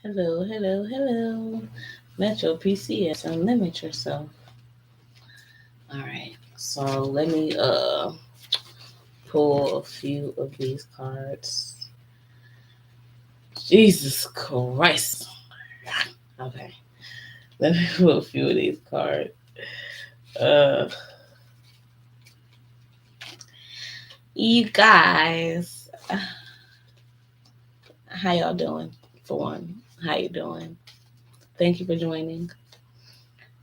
Hello, hello, hello. Metro PCS, unlimit yourself. All right. So let me pull a few of these cards. Jesus Christ. Okay. Let me pull a few of these cards. Uh you guys, how y'all doing? For one, how you doing? Thank you for joining.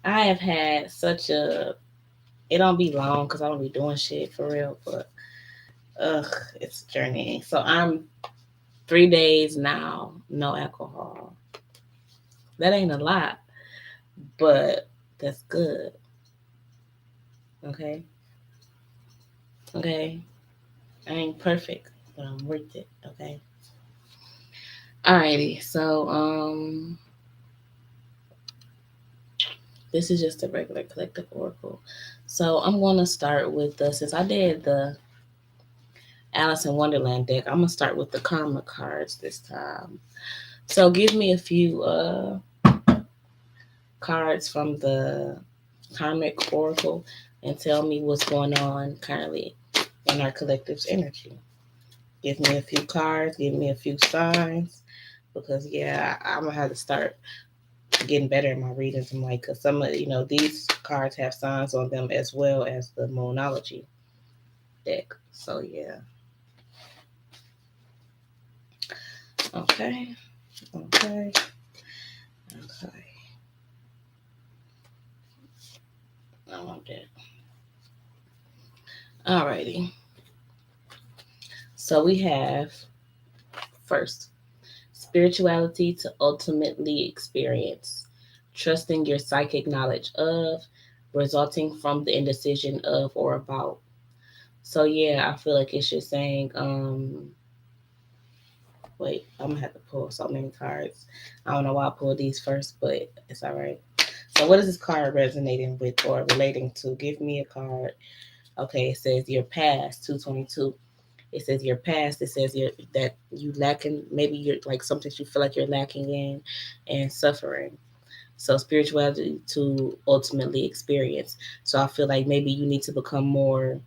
I have had such a it don't be long because I don't be doing shit for real, but ugh, it's a journey. So I'm 3 days now, no alcohol. That ain't a lot, but that's good. Okay, okay. I ain't perfect, but I'm worth it. Okay. Alrighty. So this is just a regular collective oracle. So I'm gonna start with the since I did the Alice in Wonderland deck. I'm gonna start with the Karma cards this time. So give me a few cards from the karmic oracle and tell me what's going on currently in our collective's energy. Give me a few cards, give me a few signs, because yeah, I'm gonna have to start getting better in my readings. I'm like, cause some of these cards have signs on them as well as the Moonology deck. So yeah, okay, okay, okay. I want that. Alrighty. So we have first spirituality to ultimately experience, trusting your psychic knowledge of, resulting from the indecision of or about. So yeah, I feel like it's just saying, wait, I'm gonna have to pull so many cards. I don't know why I pulled these first, but it's all right. So what is this card resonating with or relating to? Give me a card. Okay, it says your past, 222. It says your past. It says that you lacking, maybe you're like something you feel like you're lacking in and suffering. So spirituality to ultimately experience. So I feel like maybe you need to become more,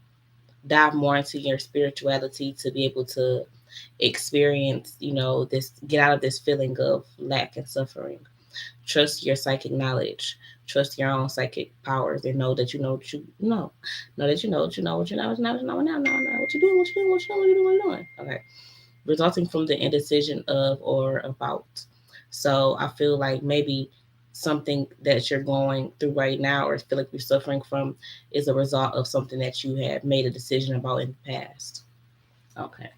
dive more into your spirituality to be able to experience, this, get out of this feeling of lack and suffering. Trust your psychic knowledge. Trust your own psychic powers and know that you know what you know. Know that you know what you know what you know what you know what you know what you doing, what you doing, what you doing, what you doing, what you doing. Okay. Resulting from the indecision of or about. So I feel like maybe something that you're going through right now or feel like you're suffering from is a result of something that you have made a decision about in the past. Okay.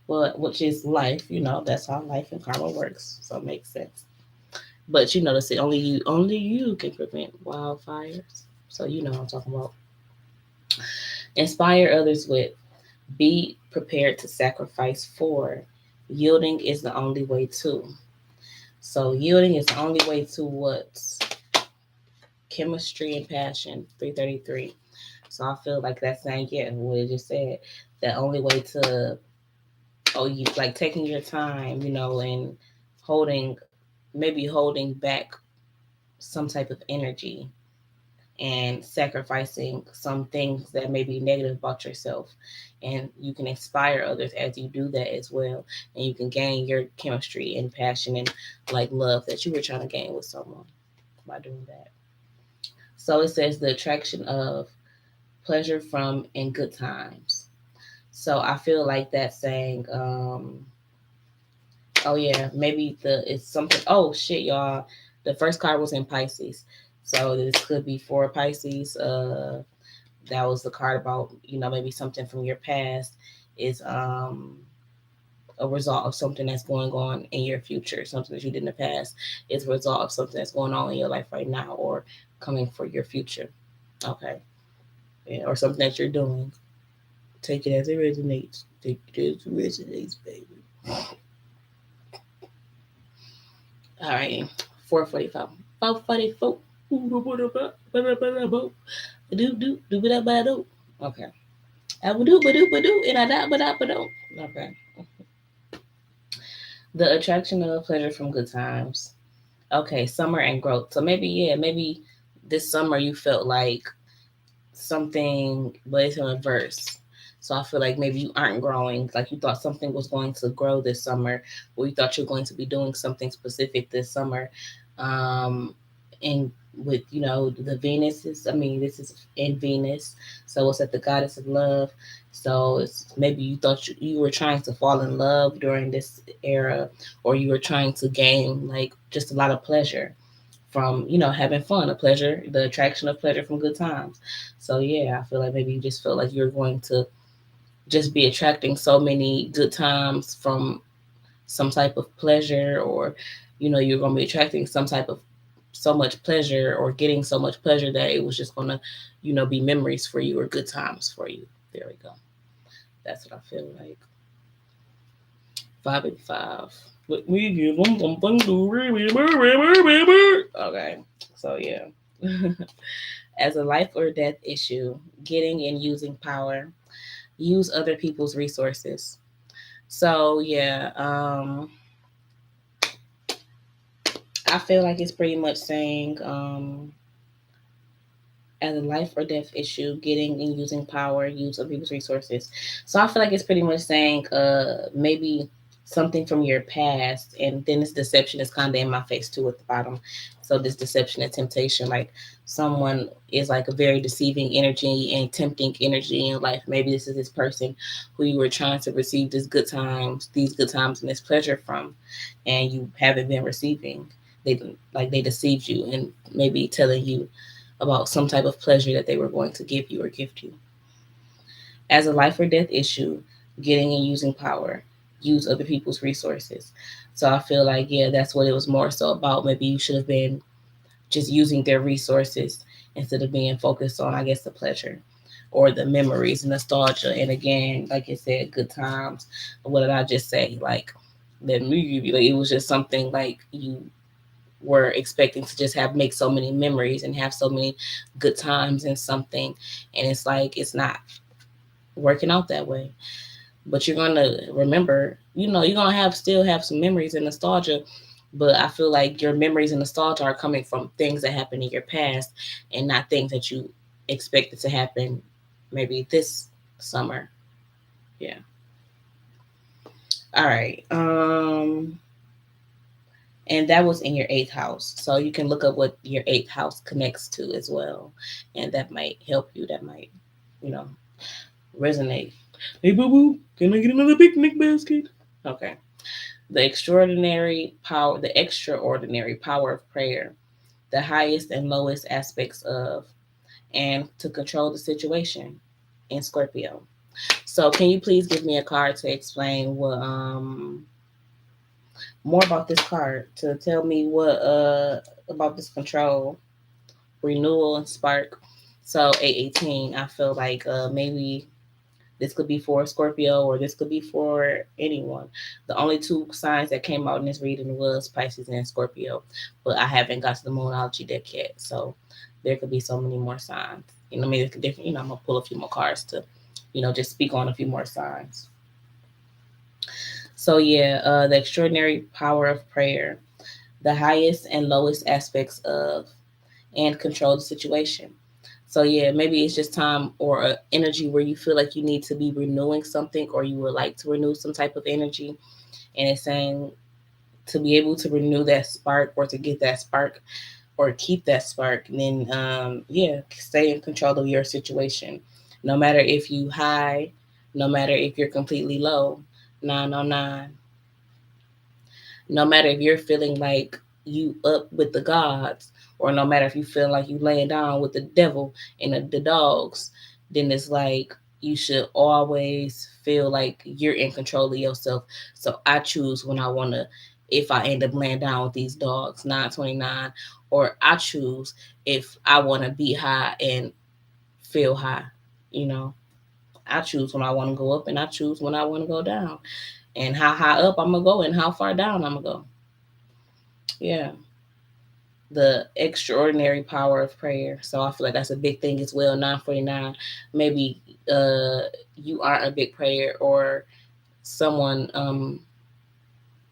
Well, which is life, that's how life and karma works. So it makes sense. But you notice it only you can prevent wildfires. So you know what I'm talking about. Inspire others with, be prepared to sacrifice for. Yielding is the only way to. So yielding is the only way to what? Chemistry and passion, 333. So I feel like that's saying, yeah, what it just said. The only way to, you like taking your time, and holding, maybe holding back some type of energy and sacrificing some things that may be negative about yourself. And you can inspire others as you do that as well. And you can gain your chemistry and passion and like love that you were trying to gain with someone by doing that. So it says the attraction of pleasure from and good times. So I feel like that's saying, oh yeah, maybe it's something. Oh shit, y'all. The first card was in Pisces. So this could be for Pisces. That was the card about, maybe something from your past is a result of something that's going on in your future. Something that you did in the past is a result of something that's going on in your life right now or coming for your future. Okay. Yeah, or something that you're doing. Take it as it resonates. Take it as it resonates, baby. All right. 445. 444. Okay. I would do, but do, and I da, but do. Okay. The attraction of pleasure from good times. Okay, summer and growth. So maybe, yeah, maybe this summer you felt like something, but it's in reverse. So I feel like maybe you aren't growing. Like you thought something was going to grow this summer, or you thought you were going to be doing something specific this summer. And with, the Venus is, I mean, this is in Venus. So it's at the goddess of love. So it's maybe you thought you were trying to fall in love during this era, or you were trying to gain like just a lot of pleasure from having fun, a pleasure, the attraction of pleasure from good times. So yeah, I feel like maybe you just feel like you're going to just be attracting so many good times from some type of pleasure, or you're going to be attracting some type of so much pleasure, or getting so much pleasure that it was just going to be memories for you or good times for you. There we go. That's what I feel like. 5 and 5. Let me give them something to remember. Okay, so yeah. As a life or death issue, getting and using power, use other people's resources. So yeah, I feel like it's pretty much saying, as a life or death issue, getting and using power, use of people's resources. So I feel like it's pretty much saying, maybe something from your past, and then this deception is kind of in my face too at the bottom. So this deception and temptation, like someone is like a very deceiving energy and tempting energy in life. Maybe this is this person who you were trying to receive these good times and this pleasure from, and you haven't been receiving. They deceived you and maybe telling you about some type of pleasure that they were going to give you or gift you. As a life or death issue, getting and using power, use other people's resources. So I feel like, yeah, that's what it was more so about. Maybe you should have been just using their resources instead of being focused on, I guess, the pleasure or the memories and nostalgia. And again, like I said, good times. What did I just say? Like, that movie, like, it was just something like you were expecting to just have make so many memories and have so many good times in something, and it's like it's not working out that way. But you're gonna remember, you're gonna have still have some memories and nostalgia, but I feel like your memories and nostalgia are coming from things that happened in your past and not things that you expected to happen maybe this summer. Yeah. All right. And that was in your eighth house. So you can look up what your eighth house connects to as well. And that might help you. That might, you know, resonate. Hey, boo boo, can I get another picnic basket? Okay. The extraordinary power of prayer, the highest and lowest aspects of, and to control the situation in Scorpio. So, can you please give me a card to explain what more about this card, to tell me what about this control, renewal, and spark. So 818, I feel like maybe this could be for Scorpio or this could be for anyone. The only two signs that came out in this reading was Pisces and Scorpio, but I haven't got to the Moonology deck yet, so there could be so many more signs. Maybe it's different. I'm gonna pull a few more cards to, just speak on a few more signs. So yeah, the extraordinary power of prayer, the highest and lowest aspects of, and control the situation. So yeah, maybe it's just time or energy where you feel like you need to be renewing something, or you would like to renew some type of energy, and it's saying to be able to renew that spark or to get that spark or keep that spark, then yeah, stay in control of your situation. No matter if you high, no matter if you're completely low, 909. No matter if you're feeling like you up with the gods, or no matter if you feel like you laying down with the devil and the dogs, then it's like you should always feel like you're in control of yourself. So I choose when I want to, if I end up laying down with these dogs, 929, or I choose if I want to be high and feel high. You know, I choose when I want to go up, and I choose when I want to go down, and how high up I'm gonna go and how far down I'm gonna go. Yeah, the extraordinary power of prayer. So I feel like that's a big thing as well. 949. Maybe you aren't a big prayer, or someone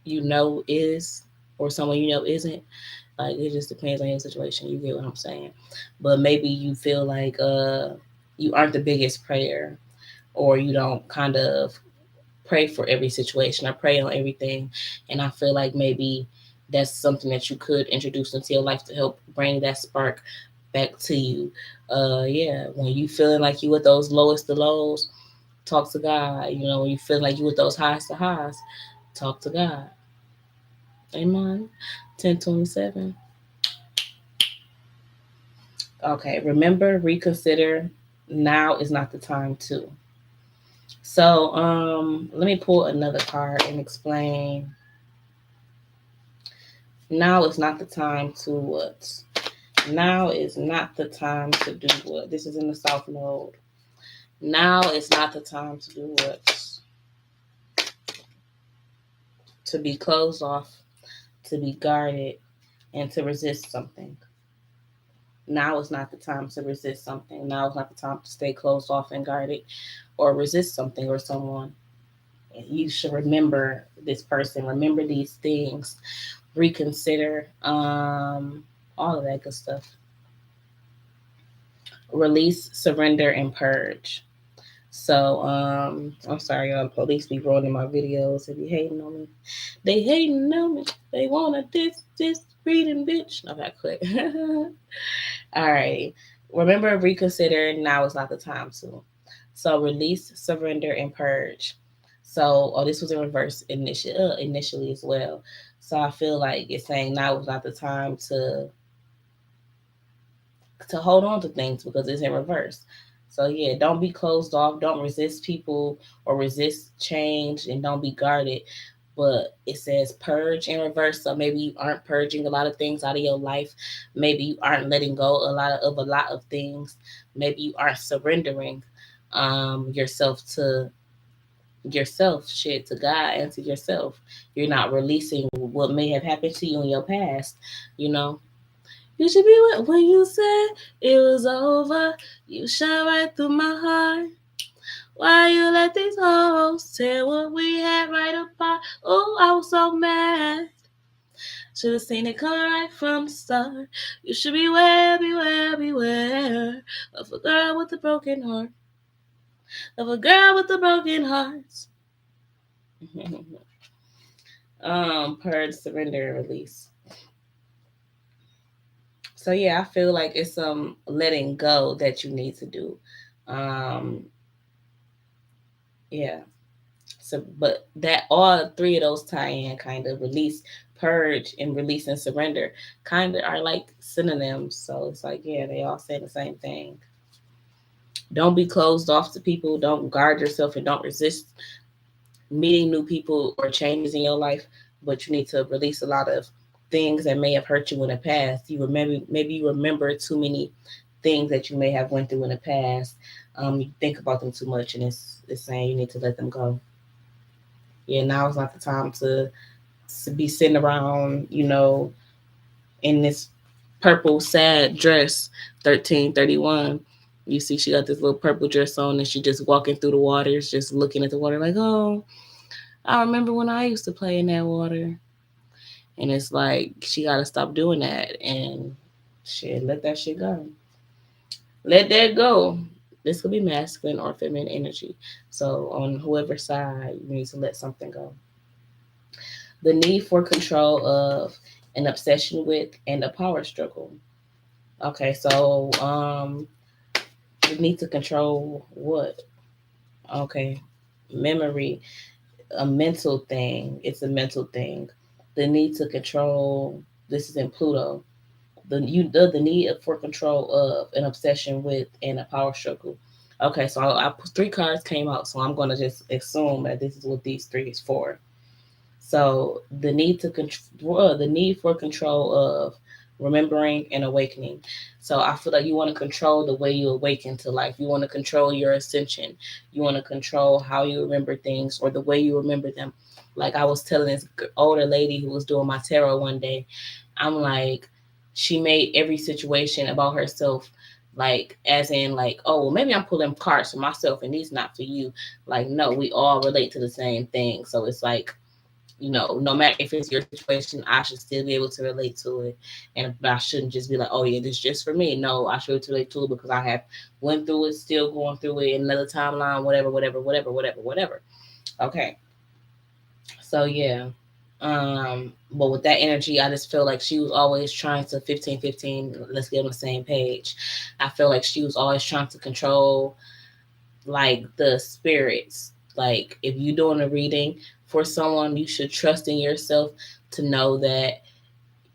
you know is, or someone you know isn't. Like it just depends on your situation. You get what I'm saying? But maybe you feel like you aren't the biggest prayer, or you don't kind of pray for every situation. I pray on everything, and I feel like maybe that's something that you could introduce into your life to help bring that spark back to you. Yeah, when you feeling like you at those lowest of lows, talk to God. You know, when you feel like you at those highest of highs, talk to God. Amen. 1027. Okay, remember, reconsider. Now is not the time to. So, let me pull another card and explain. Now is not the time to what? Now is not the time to do what? This is in the South Node. Now is not the time to do what? To be closed off, to be guarded, and to resist something. Now is not the time to resist something. Now is not the time to stay closed off and guarded or resist something or someone. You should remember this person, remember these things, reconsider, all of that good stuff. Release, surrender, and purge. So, I'm sorry, y'all. Police be rolling my videos. If you hating on me, they hating on me. They wanna this reading bitch. Okay, quit. All right. Remember, reconsider. Now is not the time to. So, release, surrender, and purge. So, oh, this was in reverse initially as well. So I feel like it's saying now is not the time to hold on to things because it's in reverse. So yeah, don't be closed off. Don't resist people or resist change, and don't be guarded. But it says purge in reverse. So maybe you aren't purging a lot of things out of your life. Maybe you aren't letting go a lot of things. Maybe you aren't surrendering yourself to yourself, shit, to God and to yourself. You're not releasing what may have happened to you in your past, you know. You should be with when you said it was over. You shine right through my heart. Why you let these hoes tear what we had right apart? Oh, I was so mad. Should have seen it coming right from the start. You should beware, beware, beware of a girl with a broken heart. Of a girl with a broken heart. Purge, surrender, and release. So yeah, I feel like it's some letting go that you need to do. Um, yeah. So, but that all three of those tie in kind of release, purge, and release and surrender kind of are like synonyms. So it's like, yeah, they all say the same thing. Don't be closed off to people. Don't guard yourself and don't resist meeting new people or changes in your life. But you need to release a lot of things that may have hurt you in the past. You remember, maybe you remember too many things that you may have went through in the past. You think about them too much, and it's saying you need to let them go. Yeah, now is not the time to be sitting around, in this purple sad dress, 1331. You see, she got this little purple dress on, and she just walking through the waters, just looking at the water, like, oh, I remember when I used to play in that water. And it's like she got to stop doing that and shit, let that shit go. Let that go. This could be masculine or feminine energy. So on whoever's side, you need to let something go. The need for control of, an obsession with, and a power struggle. Okay, so you need to control what? Okay, memory, a mental thing. It's a mental thing. The need to control. This is in Pluto. The need for control of, an obsession with, and a power struggle. Okay, so I put three cards came out, so I'm gonna just assume that this is what these three is for. So the need to control, the need for control of remembering and awakening. So I feel like you want to control the way you awaken to life. You want to control your ascension. You want to control how you remember things or the way you remember them. Like I was telling this older lady who was doing my tarot one day, I'm like, she made every situation about herself. Like, as in, like, oh, well, maybe I'm pulling cards for myself and these not for you. Like, no, we all relate to the same thing. So it's like, no matter if it's your situation, I should still be able to relate to it. And I shouldn't just be like, oh yeah, this is just for me. No, I should relate to it because I have went through it, still going through it, another timeline, whatever. Okay. So yeah. But with that energy, I just feel like she was always trying to 15, let's get on the same page. I feel like she was always trying to control like the spirits. Like if you're doing a reading for someone, you should trust in yourself to know that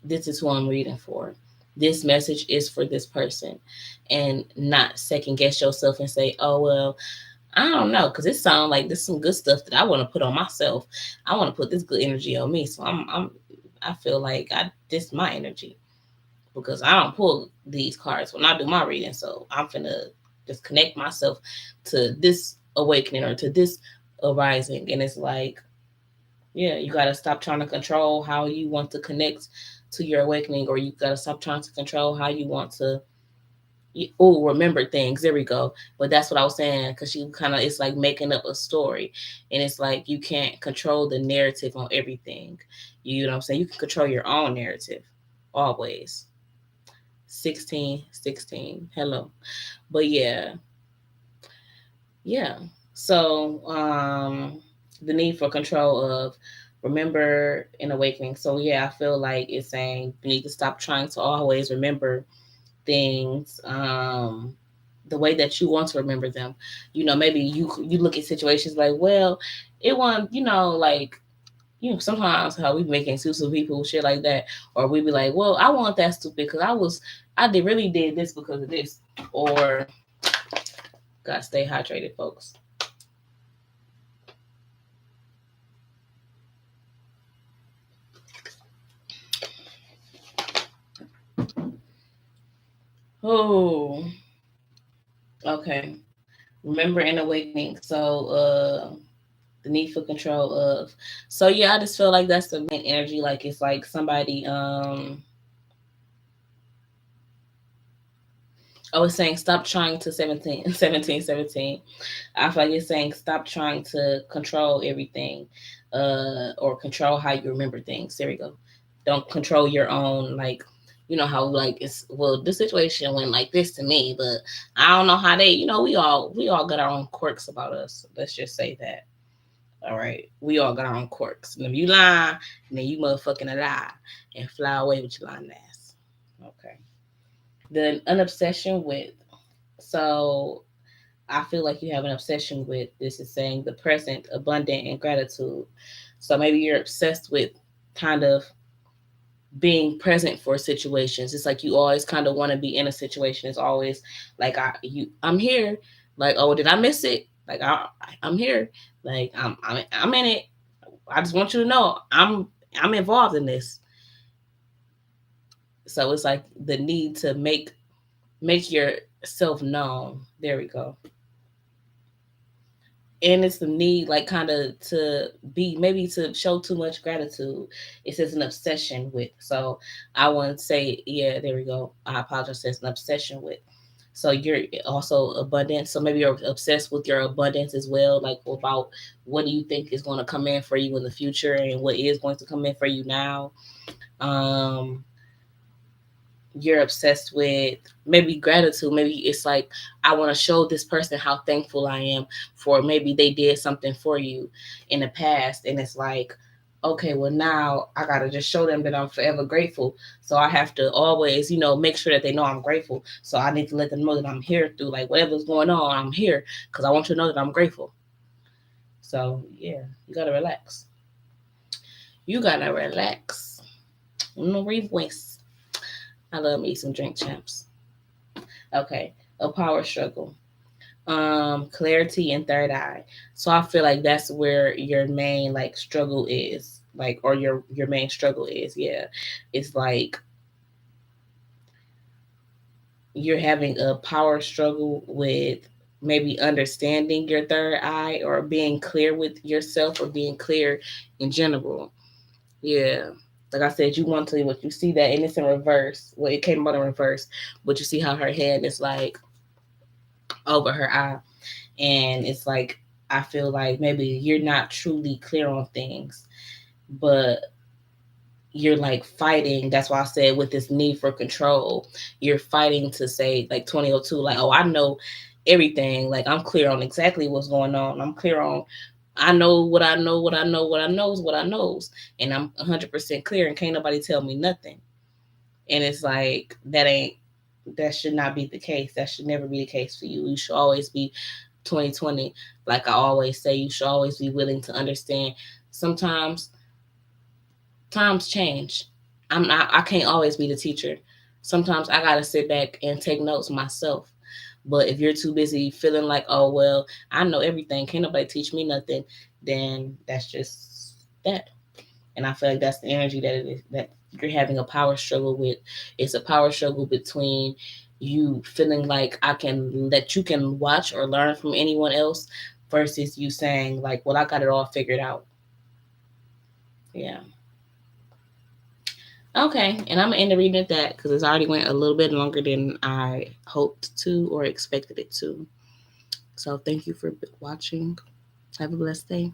this is who I'm reading for. This message is for this person, and not second guess yourself and say, "Oh well, I don't know," because it sounds like there's some good stuff that I want to put on myself. I want to put this good energy on me, so I feel like this my energy because I don't pull these cards when I do my reading. So I'm finna just connect myself to this awakening or to this arising. And it's like, yeah, you gotta stop trying to control how you want to connect to your awakening, or you gotta stop trying to control how you want to remember things. There we go. But that's what I was saying, because she kind of, it's like making up a story, and it's like you can't control the narrative on everything. You know what I'm saying? You can control your own narrative always. 16, hello. But yeah, so the need for control of remember and awakening. So yeah, I feel like it's saying you need to stop trying to always remember things the way that you want to remember them. Maybe you look at situations like, well, it wasn't, like, sometimes how we make excuses of people, shit like that, or we be like, well, I want that stupid because really did this because of this, or gotta stay hydrated, folks. Oh, okay. Remember and awakening. So, the need for control of. So yeah, I just feel like that's the main energy. Like it's like somebody I was saying stop trying to 17. I feel like it's saying stop trying to control everything, or control how you remember things. There we go. Don't control your own, like, how like it's, well, this situation went like this to me, but I don't know how they, we all got our own quirks about us. Let's just say that. All right, we all got our own quirks. And if you lie, then you motherfucking a lie and fly away with your lying ass. Okay. Then an obsession with. So I feel like you have an obsession with, this is saying the present, abundant, and gratitude. So maybe you're obsessed with kind of being present for situations. It's like you always kind of want to be in a situation. It's always like I'm here. Like, oh, did I miss it? Like I'm here. Like I'm in it. I just want you to know I'm involved in this. So it's like the need to make yourself known. There we go. And it's the need, like, kind of to be, maybe to show too much gratitude. It says an obsession with. So I want to say, yeah, there we go. I apologize. It says an obsession with. So you're also abundant. So maybe you're obsessed with your abundance as well, like about what do you think is going to come in for you in the future and what is going to come in for you now. Um, you're obsessed with maybe gratitude. Maybe it's like, I want to show this person how thankful I am for, maybe they did something for you in the past, and it's like, okay, well, now I gotta just show them that I'm forever grateful. So I have to always, make sure that they know I'm grateful. So I need to let them know that I'm here through, like, whatever's going on, I'm here because I want you to know that I'm grateful. So yeah, you gotta relax. You gotta relax. No revoice. I love me some drink champs. Okay, a power struggle. Clarity and third eye. So I feel like that's where your main, like, struggle is, like, or your main struggle is. Yeah, it's like you're having a power struggle with maybe understanding your third eye, or being clear with yourself, or being clear in general. Yeah. Like I said, you want to, what you see that, and it's in reverse. Well, it came out in reverse, but you see how her hand is like over her eye. And it's like, I feel like maybe you're not truly clear on things. but you're like fighting. That's why I said with this need for control, you're fighting to say like 2002, like, oh, I know everything. Like I'm clear on exactly what's going on. I'm clear on, I know what I know, what I know, what I knows, what I knows. And I'm 100% clear and can't nobody tell me nothing. And it's like, that should not be the case. That should never be the case for you. You should always be 2020. Like I always say, you should always be willing to understand. Sometimes times change. I can't always be the teacher. Sometimes I gotta sit back and take notes myself. But if you're too busy feeling like, oh well, I know everything, can't nobody teach me nothing, then that's just that. And I feel like that's the energy that it is, that you're having a power struggle with. It's a power struggle between you feeling like you can watch or learn from anyone else versus you saying like, well, I got it all figured out. Yeah. Okay, and I'm gonna end the reading at that because it's already went a little bit longer than I hoped to or expected it to. So thank you for watching. Have a blessed day.